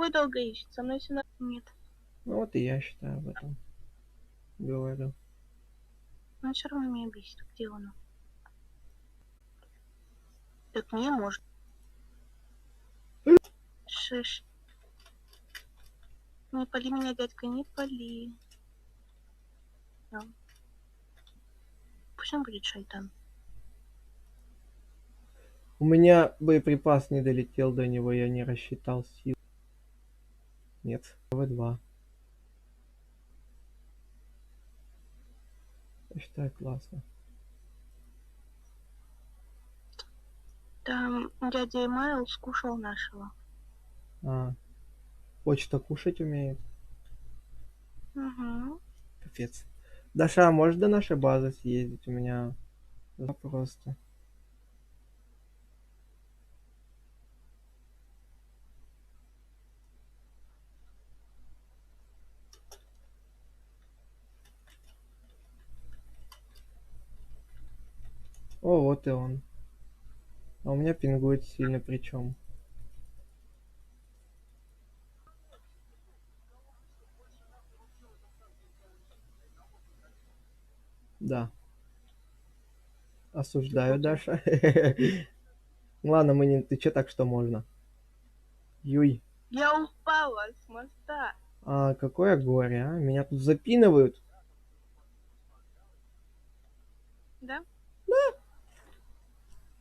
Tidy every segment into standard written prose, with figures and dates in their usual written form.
тобой долго ищет, со мной все нет. Ну вот и я считаю об этом. Говорю. Он все равно меня бесит. Где он? Так не может. Шиш. Не пали меня, дядька, не пали. Да. Пусть он будет шайтан. У меня боеприпас не долетел до него, я не рассчитал сил. Нет, В2. Я считаю, классно. Там дядя Эмайл скушал нашего. А, почта кушать умеет. Угу. Капец. Даша, а можешь до нашей базы съездить? У меня просто. О, вот и он. А у меня пингует сильно причем. Да. Осуждаю, Даша. Ладно, мы не... Ты че так, что можно? Юй. Я упала с моста. А, какое горе, а? Меня тут запинывают. Да?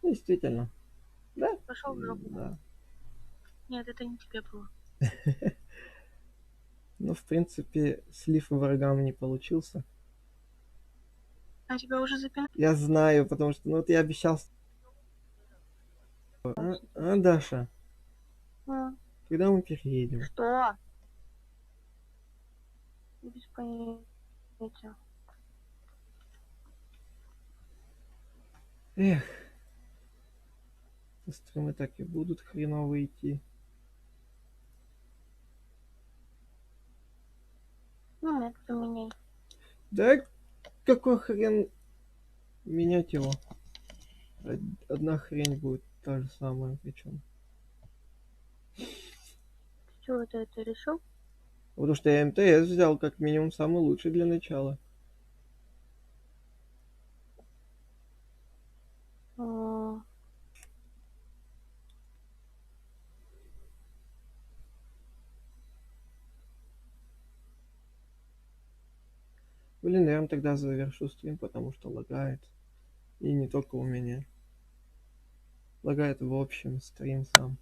Действительно. Да? Пошел в жопу. Да. Нет, это не тебе было. Ну, в принципе, слив врагам не получился. А тебя уже запинали? Я знаю, потому что, ну, вот я обещал... Даша, когда мы переедем? Что? Без понятия. Эх, стримы так и будут хреново идти. Ну, нет, поменяй. Да какой хрен менять его? Одна хрень будет та же самая, причем. Чего ты это решил? Потому что я МТС взял как минимум самый лучший для начала. Блин, наверное, тогда завершу стрим, потому что лагает. И не только у меня. Лагает в общем стрим сам.